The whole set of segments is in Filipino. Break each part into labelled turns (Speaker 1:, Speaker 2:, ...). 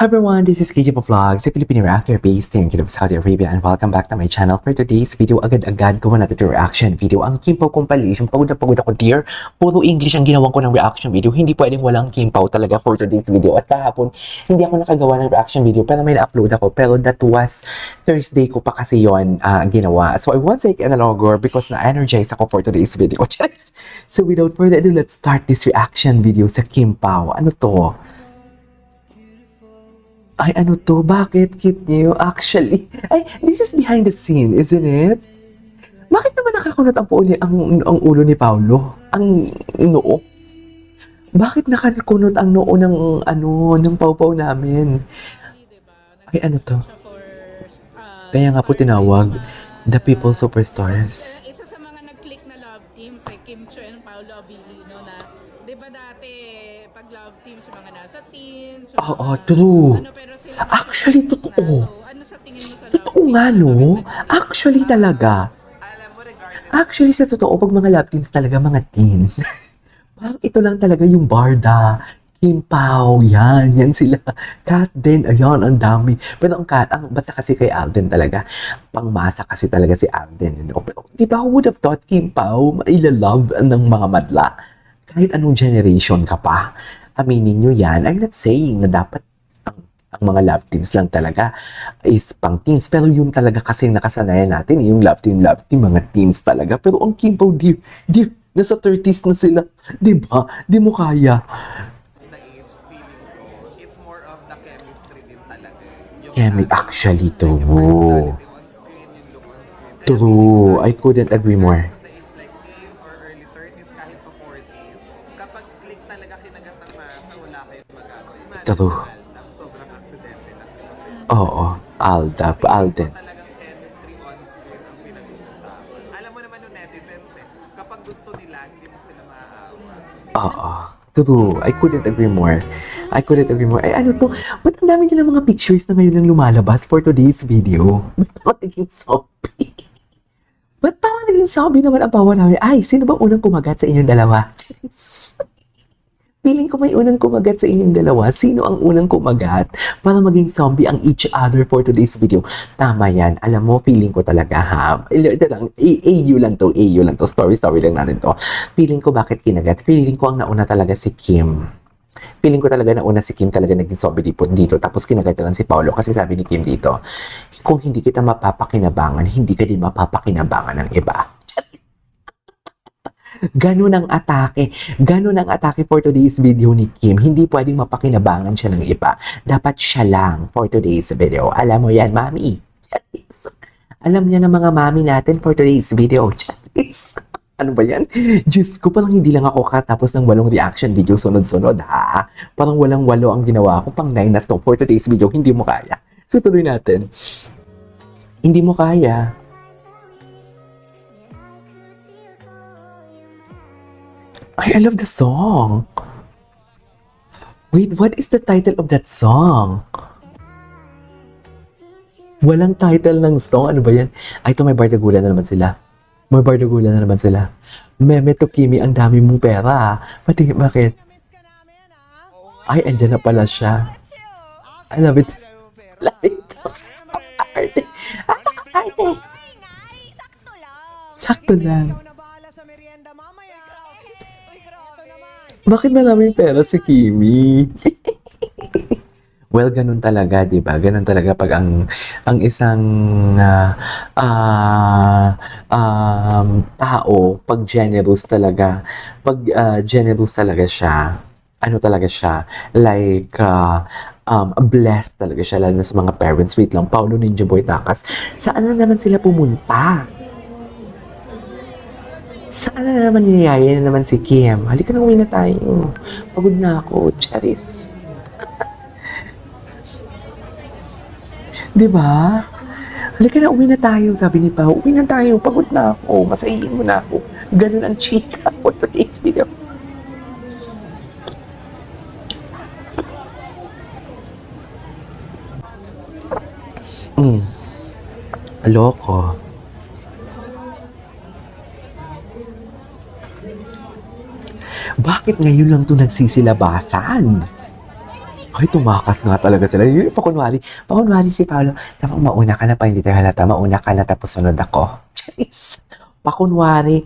Speaker 1: Hi everyone, this is KJ Vlogs, a Filipino reactor based here in Kingdom of Saudi Arabia, and welcome back to my channel. For today's video, agad-agad gawa natin yung reaction video. Ang Kim Pao compilation, pagod na pagod ako dear. Puro English ang ginawan ko ng reaction video. Hindi pwedeng walang Kim Pao talaga for today's video. At kahapon, hindi ako nakagawa ng reaction video pero may na-upload ako. Pero that was Thursday ko pa kasi yon ginawa. So I won't take any longer because na-energize ako for today's video. So without further ado, let's start this reaction video sa Kim Pao. Ano to? Ay, ano to? Bakit? Cute niyo? Actually, ay, this is behind the scene, isn't it? Bakit naman nakakunot ang ulo ni Paolo? Ang noo? Bakit nakakunot ang noo ng pawpaw namin? Ay, ano to? Kaya nga po tinawag, The People Superstars.
Speaker 2: Isa sa mga nag-click na love teams ay Kim Cho and Paolo Abilino na, di ba dati, pag love teams, yung mga nasa teens,
Speaker 1: Oo, true.
Speaker 2: pero sila
Speaker 1: Actually,
Speaker 2: na.
Speaker 1: totoo.
Speaker 2: So, ano sa tingin mo sa love
Speaker 1: Totoo nga, no? Actually talaga. Actually, sa totoo, pag mga love teams talaga, mga teen. Parang ito lang talaga yung Barda, Kim Pao, yan sila. Kat din, ayan, ang dami. Pero basta kasi kay Alden talaga, pangmasa kasi talaga si Alden. You know? Pero, di ba, who would have thought Kim Pao, mailalove ng mga madla? Kahit anong generation ka pa, aminin nyo yan. I'm not saying na dapat ang mga love teams lang talaga is pang teens. Pero yung talaga kasi nakasanayan natin, yung love team, mga teens talaga. Pero ang Kim Pao, di, nasa 30s na sila. Di ba? Di mo kaya. Actually, true. True. I couldn't agree more.
Speaker 3: Kapag click talaga kinagat ng masa, wala kayong magagawa.
Speaker 1: True.
Speaker 3: Sobrang aksidente lang.
Speaker 1: Oo. Alden.
Speaker 3: Talagang chemistry on screen ang pinag-uusapan. Alam mo naman yung netizens kapag gusto nila, hindi mo sila maaawa.
Speaker 1: Oo. True. I couldn't agree more. Ay, ano to? Ba't ang dami nilang mga pictures na ngayon lang lumalabas for today's video? Ba't parang naging zombie? Ba't parang naging zombie naman ang bawa namin? Ay, sino bang unang kumagat sa inyong dalawa? Feeling ko may unang kumagat sa inyong dalawa. Sino ang unang kumagat para maging zombie ang each other for today's video? Tama yan. Alam mo, feeling ko talaga ha. Ito lang, AU lang to. Story lang natin to. Feeling ko bakit kinagat? Feeling ko ang nauna talaga si Kim. Feeling ko talaga nauna si Kim talaga naging zombie dito. Tapos kinagat lang si Paolo kasi sabi ni Kim dito, kung hindi kita mapapakinabangan, hindi ka din mapapakinabangan ng iba. Ganun ang atake for today's video ni Kim. Hindi pwedeng mapakinabangan siya ng iba. Dapat siya lang for today's video. Alam mo yan, mami. Alam niya ng mga mami natin for today's video. Ano ba yan? Diyos ko, parang hindi lang ako katapos ng 8 reaction video sunod-sunod, ha? Parang walang 8 ang ginawa ko. Pang 9 na to for today's video. Hindi mo kaya. So, tuloy natin. Hindi mo kaya. I love the song. Wait, what is the title of that song? Walang title ng song. Ano ba yan? Ay, ito may bardagulan na naman sila. Meme to Kimi, ang dami mong pera. Pati, bakit? Ay, andyan na pala siya. I love it. Arte. Sakto lang. Bakit maraming pera si Kimi? Well, ganun talaga, 'di ba? Ganun talaga pag ang isang tao, pag generous talaga, siya, ano talaga siya, like blessed talaga siya, lalo na sa mga parents. Wait lang, Paolo Ninja Boy Takas. Saan na naman sila pumunta? Saan na naman niyaya na naman si Kim? Halika na, uwi na tayo. Pagod na ako, Charis. Diba? Halika na, uwi na tayo, sabi ni Pao. Uwi na tayo, pagod na ako. Masahihin mo na ako. Ganun ang chika for today's video. Loko. Bakit ngayon lang ito nagsisilabasan? Ay, tumakas nga talaga sila. Yun, pakunwari si Paolo. Dapat mauna ka na pa, hindi tayo halata. Mauna ka na, tapos sunod ako. Charis. Pakunwari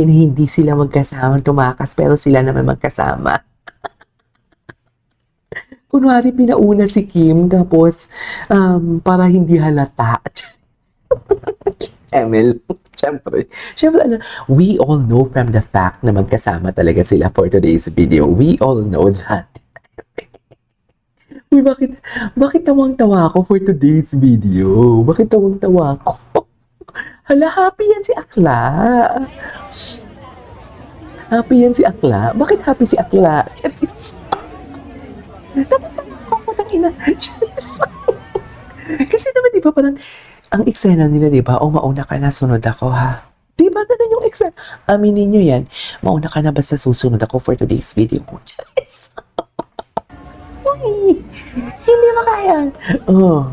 Speaker 1: na hindi sila magkasama tumakas, pero sila naman magkasama. Kunwari, pinauna si Kim, tapos, para hindi halata. Emil, syempre, ano, we all know from the fact na magkasama talaga sila for today's video. We all know that. Uy, bakit tawang-tawa ako for today's video? Bakit tawang-tawa ako? Hala, happy yan si Akla. Happy yan si Akla. Bakit happy si Akla? Charis. Natatawa ako, putang ina. Charis. Kasi naman, di ba, parang, ang eksena nila, di ba? O, mauna ka na, sunod ako, ha? Di ba, ganun yung eksena? Aminin nyo yan. Mauna ka na, basta susunod ako for today's video. Charis. Uy, hindi makaya. Oh.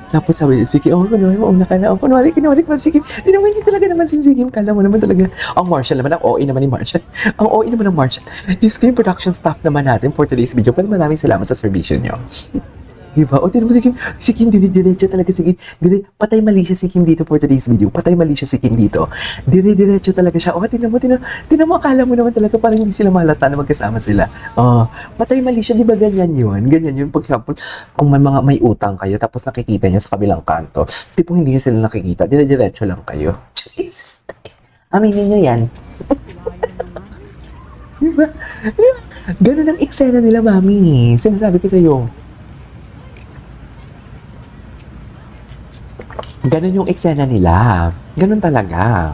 Speaker 1: Tapos sabi niya, sige, kunwari, mauna ka na. Kunwari, si Kim. Hindi talaga naman si Kim. Kala mo naman talaga. Ang Marshall naman, ang OA naman ni Marshall. Ang OA naman ng Marshall. Yung screen production staff naman natin for today's video. Pero maraming salamat sa servisyo nyo. Diba? O, tinan mo si Kim, dire-diretso talaga si Kim. Patay mali siya si Kim dito for today's video. Patay mali siya si Kim dito. Dire-diretso talaga siya. O, tinan mo, akala mo naman talaga parang hindi sila malata na magkasama sila. Patay mali siya. Di ba ganyan yun? Ganyan yun. For example, kung may utang kayo, tapos nakikita nyo sa kabilang kanto, tipong hindi nyo sila nakikita, dire-diretso lang kayo. Jeez! Aminin nyo yan. Diba? Ganun ang eksena nila, mami. Sinasabi ko sa'yo. Ganun yung eksena nila. Ganun talaga.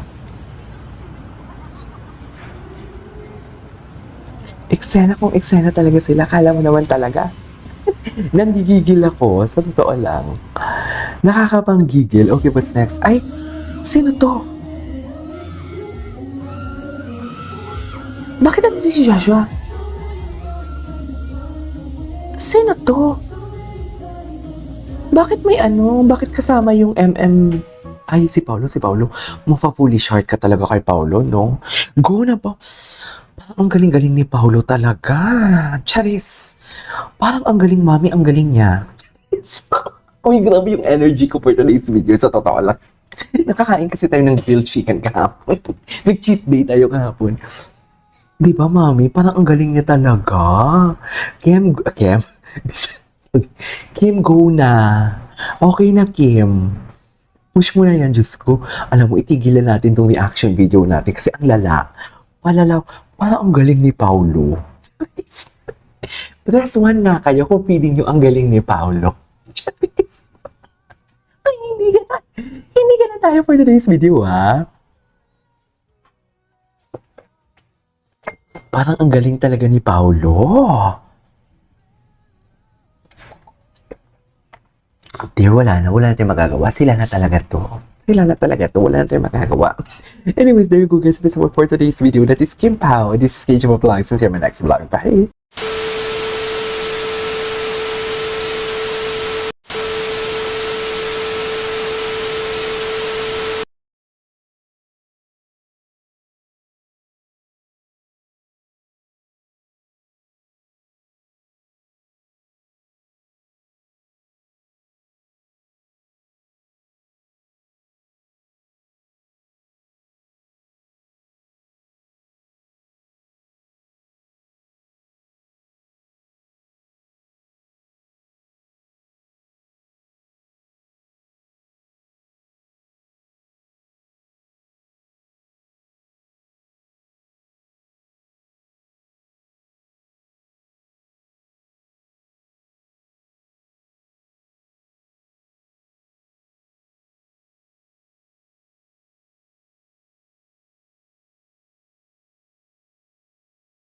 Speaker 1: Eksena talaga sila. Kala mo naman talaga. Nanggigigil ako. Sa totoo lang. Nakakapanggigil. Okay, what's next? Ay, sino to? Bakit nandito si Joshua? Sino to? Bakit bakit kasama yung ay, si Paolo. Mafa-fully short ka talaga kay Paolo, no? Go na pa. Parang ang galing-galing ni Paolo talaga. Charis. Parang ang galing, mami, ang galing niya. Charis. Uy, grabe yung energy ko for today's video. Sa totoo lang. Nakakain kasi tayo ng grilled chicken kahapon. Nag-cheat day tayo kahapon. Di ba, mami? Parang ang galing niya talaga. Kim, go na. Okay na, Kim. Push mo na yan, Diyos ko. Alam mo, itigilan natin tong reaction video natin kasi ang lala. Parang ang galing ni Paolo. Press 1 nga kayo kung feeling nyo ang galing ni Paolo. Ay, hindi ka na tayo for today's video, ha? Parang ang galing talaga ni Paolo. Dear, wala na tayong magagawa. Sila na talaga to. Wala na tayong magagawa. Anyways, there you go guys. This is for today's video. That is Kim Pao. This is KJ Vlogs. See you in my next vlog. Bye!